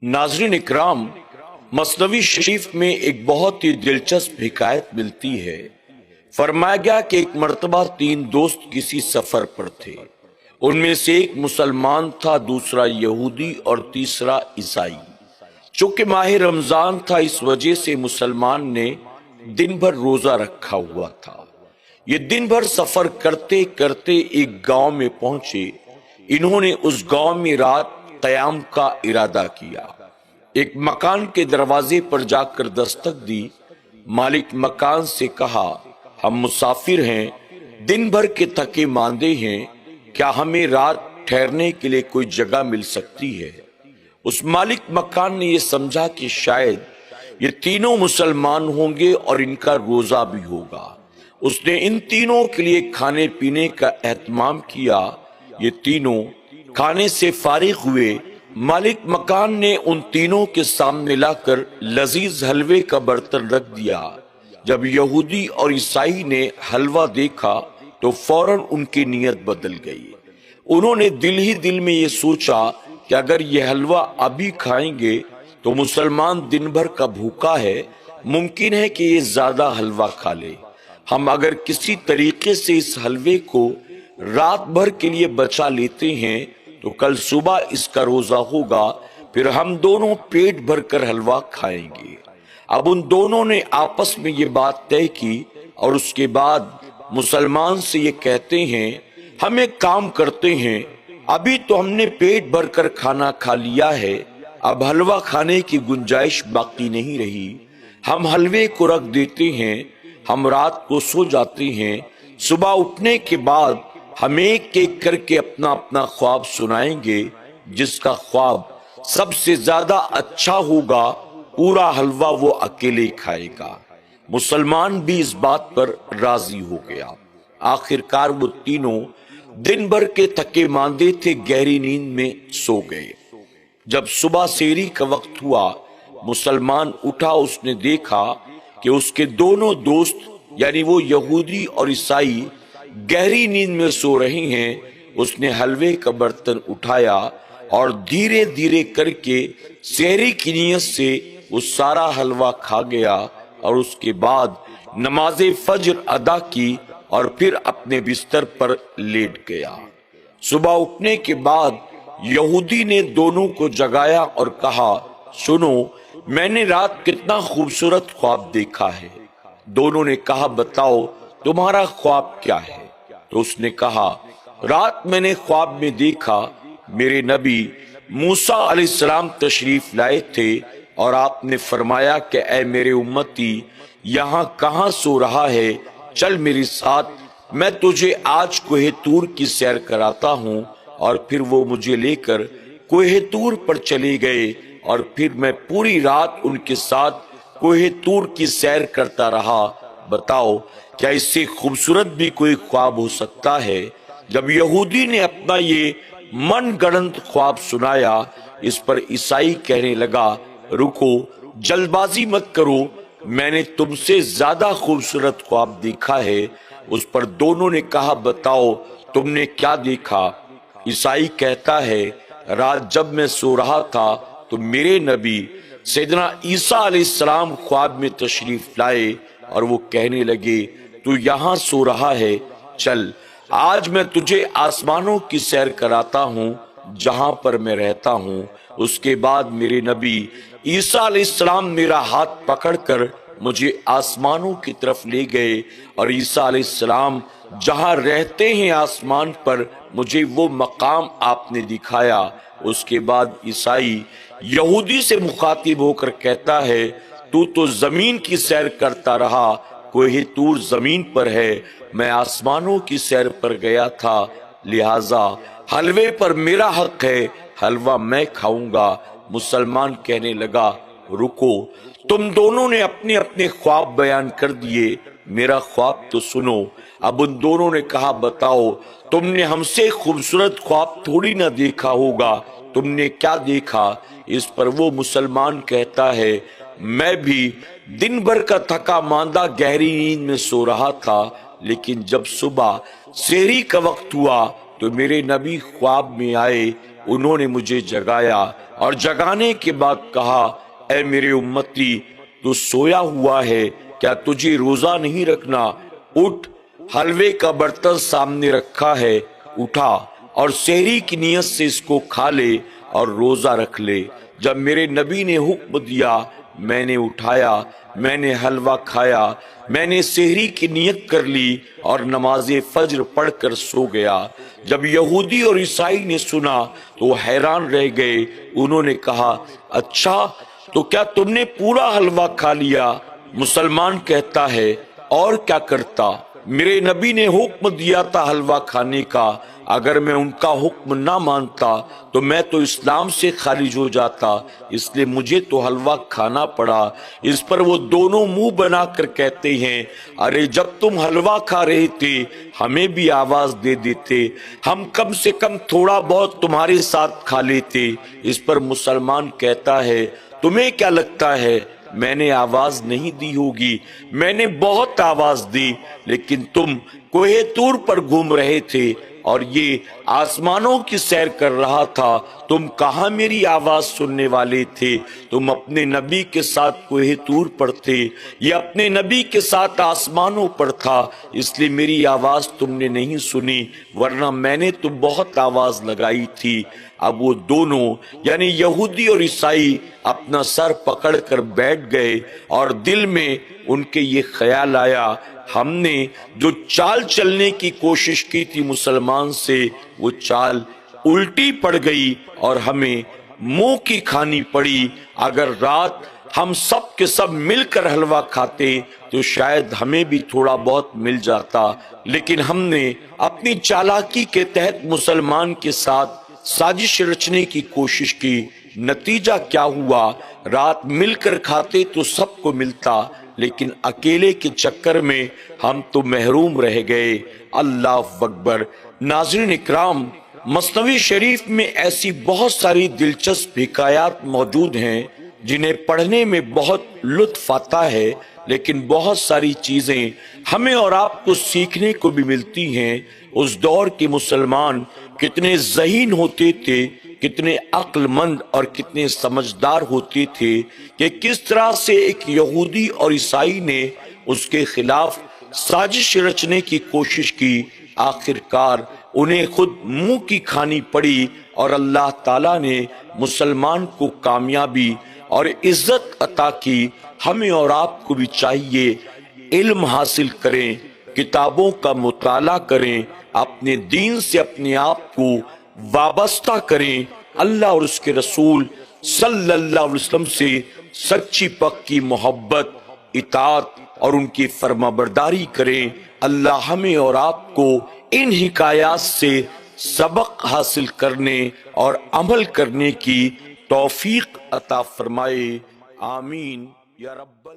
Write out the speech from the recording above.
नाज़रीन इकराम, मसनवी शरीफ में एक बहुत ही दिलचस्प हिकायत मिलती है। फरमाया गया कि एक मर्तबा तीन दोस्त किसी सफर पर थे। उनमें से एक मुसलमान था, दूसरा यहूदी और तीसरा ईसाई। चूंकि माह रमजान था, इस वजह से मुसलमान ने दिन भर रोजा रखा हुआ था। ये दिन भर सफर करते करते एक गांव में पहुंचे। इन्होंने उस गांव में रात क़याम का इरादा किया। एक मकान के दरवाजे पर जाकर दस्तक दी। मालिक मकान से कहा, हम मुसाफिर हैं, दिन भर के थके मांदे हैं, क्या हमें रात ठहरने के लिए कोई जगह मिल सकती है? उस मालिक मकान ने यह समझा कि शायद ये तीनों मुसलमान होंगे और इनका रोजा भी होगा। उसने इन तीनों के लिए खाने पीने का एहतमाम किया। ये तीनों खाने से फारिग हुए। मालिक मकान ने उन तीनों के सामने लाकर लजीज हलवे का बर्तन रख दिया। जब यहूदी और ईसाई ने हलवा देखा तो फौरन उनकी नीयत बदल गई। उन्होंने दिल ही दिल में ये सोचा कि अगर ये हलवा अभी खाएंगे तो मुसलमान दिन भर का भूखा है, मुमकिन है कि ये ज्यादा हलवा खा ले। हम अगर किसी तरीके से इस हलवे को रात भर के लिए बचा लेते हैं तो कल सुबह इसका रोजा होगा, फिर हम दोनों पेट भर कर हलवा खाएंगे। अब उन दोनों ने आपस में ये बात तय की और उसके बाद मुसलमान से ये कहते हैं, हम एक काम करते हैं, अभी तो हमने पेट भर कर खाना खा लिया है, अब हलवा खाने की गुंजाइश बाकी नहीं रही। हम हलवे को रख देते हैं, हम रात को सो जाते हैं, सुबह उठने के बाद हम एक एक करके अपना अपना ख्वाब सुनाएंगे। जिसका ख्वाब सबसे ज्यादा अच्छा होगा, पूरा हलवा वो अकेले खाएगा। मुसलमान भी इस बात पर राजी हो गया। आखिरकार वो तीनों दिन भर के थके मांदे थे, गहरी नींद में सो गए। जब सुबह सेहरी का वक्त हुआ, मुसलमान उठा। उसने देखा कि उसके दोनों दोस्त यानी वो यहूदी और ईसाई गहरी नींद में सो रहे हैं। उसने हलवे का बर्तन उठाया और धीरे धीरे करके सेहरी की नीयत से वो सारा हलवा खा गया और उसके बाद नमाज़े फज्र अदा की और फिर अपने बिस्तर पर लेट गया। सुबह उठने के बाद यहूदी ने दोनों को जगाया और कहा, सुनो, मैंने रात कितना खूबसूरत ख्वाब देखा है। दोनों ने कहा, बताओ तुम्हारा ख्वाब क्या है? तो उसने कहा, रात मैंने ख्वाब में देखा मेरे नबी मूसा अलैहिस्सलाम तशरीफ लाए थे और आपने फरमाया कि ऐ मेरे उम्मती, यहाँ कहाँ सो रहा है, चल मेरे साथ, मैं तुझे आज कोहे तूर की सैर कराता हूँ। और फिर वो मुझे लेकर कोहे तूर पर चले गए और फिर मैं पूरी रात उनके साथ कोहे तूर की सैर करता रहा। बताओ, क्या इससे खूबसूरत भी कोई ख्वाब हो सकता है? जब यहूदी ने अपना ये मनगढ़ंत ख्वाब सुनाया, इस पर ईसाई कहने लगा, रुको, जल्दबाजी मत करो, मैंने तुमसे ज्यादा खूबसूरत ख्वाब देखा है। उस पर दोनों ने कहा, बताओ तुमने क्या देखा? ईसाई कहता है, रात जब मैं सो रहा था तो मेरे नबी सैयदना ईसा अलैहिस्सलाम ख्वाब में तशरीफ लाए और वो कहने लगे, तू यहाँ सो रहा है, चल आज मैं तुझे आसमानों की सैर कराता हूँ जहां पर मैं रहता हूँ। उसके बाद मेरे नबी ईसा अलैहिस्सलाम मेरा हाथ पकड़कर मुझे आसमानों की तरफ ले गए और ईसा अलैहिस्सलाम जहां रहते हैं आसमान पर, मुझे वो मकाम आपने दिखाया। उसके बाद ईसाई यहूदी से मुखातिब होकर कहता है, तू तो जमीन की सैर करता रहा, कोहे तूर जमीन पर है, मैं आसमानों की सैर पर गया था, लिहाजा हलवे पर मेरा हक है, हलवा मैं खाऊंगा। मुसलमान कहने लगा, रुको, तुम दोनों ने अपने अपने ख्वाब बयान कर दिए, मेरा ख्वाब तो सुनो। अब उन दोनों ने कहा, बताओ तुमने हमसे खूबसूरत ख्वाब थोड़ी ना देखा होगा, तुमने क्या देखा? इस पर वो मुसलमान कहता है, मैं भी दिन भर का थका मांदा गहरी नींद में सो रहा था, लेकिन जब सुबह सेहरी का वक्त हुआ तो मेरे नबी ख्वाब में आए। انہوں نے مجھے جگایا اور جگانے کے بعد کہا، اے میرے امتی، تو سویا ہوا ہے، کیا تجھے روزہ نہیں رکھنا؟ اٹھ، حلوے کا برتن سامنے رکھا ہے، اٹھا اور سحری کی نیت سے اس کو کھا لے اور روزہ رکھ لے۔ جب میرے نبی نے حکم دیا، میں نے اٹھایا، میں نے حلوہ کھایا، میں نے سحری کی نیت کر لی اور نماز فجر پڑھ کر سو گیا۔ جب یہودی اور عیسائی نے سنا تو حیران رہ گئے۔ انہوں نے کہا، اچھا تو کیا تم نے پورا حلوہ کھا لیا؟ مسلمان کہتا ہے، اور کیا کرتا؟ میرے نبی نے حکم دیا تھا حلوہ کھانے کا، اگر میں ان کا حکم نہ مانتا تو میں تو اسلام سے خارج ہو جاتا، اس لیے مجھے تو حلوہ کھانا پڑا۔ اس پر وہ دونوں منہ بنا کر کہتے ہیں، ارے جب تم حلوہ کھا رہے تھے ہمیں بھی آواز دے دیتے، ہم کم سے کم تھوڑا بہت تمہارے ساتھ کھا لیتے۔ اس پر مسلمان کہتا ہے، تمہیں کیا لگتا ہے میں نے آواز نہیں دی ہوگی؟ میں نے بہت آواز دی، لیکن تم کوہ طور پر گھوم رہے تھے اور یہ آسمانوں کی سیر کر رہا تھا، تم کہاں میری آواز سننے والے تھے؟ تم اپنے نبی کے ساتھ کوہ طور پر تھے، یہ اپنے نبی کے ساتھ آسمانوں پر تھا، اس لیے میری آواز تم نے نہیں سنی، ورنہ میں نے تو بہت آواز لگائی تھی۔ اب وہ دونوں یعنی یہودی اور عیسائی اپنا سر پکڑ کر بیٹھ گئے اور دل میں ان کے یہ خیال آیا، ہم نے جو چال چلنے کی کوشش کی تھی مسلمان سے، وہ چال الٹی پڑ گئی اور ہمیں منہ کی کھانی پڑی۔ اگر رات ہم سب کے سب مل کر حلوہ کھاتے تو شاید ہمیں بھی تھوڑا بہت مل جاتا، لیکن ہم نے اپنی چالاکی کے تحت مسلمان کے ساتھ سازش رچنے کی کوشش کی۔ نتیجہ کیا ہوا؟ رات مل کر کھاتے تو سب کو ملتا، لیکن اکیلے کے چکر میں ہم تو محروم رہ گئے۔ اللہ اکبر۔ ناظرین اکرام، مثنوی شریف میں ایسی بہت ساری دلچسپ حکایات موجود ہیں جنہیں پڑھنے میں بہت لطف آتا ہے، لیکن بہت ساری چیزیں ہمیں اور آپ کو سیکھنے کو بھی ملتی ہیں۔ اس دور کے مسلمان کتنے ذہین ہوتے تھے، کتنے عقل مند اور کتنے سمجھدار ہوتے تھے کہ کس طرح سے ایک یہودی اور عیسائی نے اس کے خلاف سازش رچنے کی کوشش کی۔ آخرکار انہیں خود منہ کی کھانی پڑی اور اللہ تعالیٰ نے مسلمان کو کامیابی اور عزت عطا کی۔ ہمیں اور آپ کو بھی چاہیے علم حاصل کریں، کتابوں کا مطالعہ کریں، اپنے دین سے اپنے آپ کو وابستہ کریں، اللہ اور اس کے رسول صلی اللہ علیہ وسلم سے سچی پکی محبت، اطاعت اور ان کی فرما برداری کریں۔ اللہ ہمیں اور آپ کو ان حکایات سے سبق حاصل کرنے اور عمل کرنے کی توفیق عطا فرمائے، آمین یا رب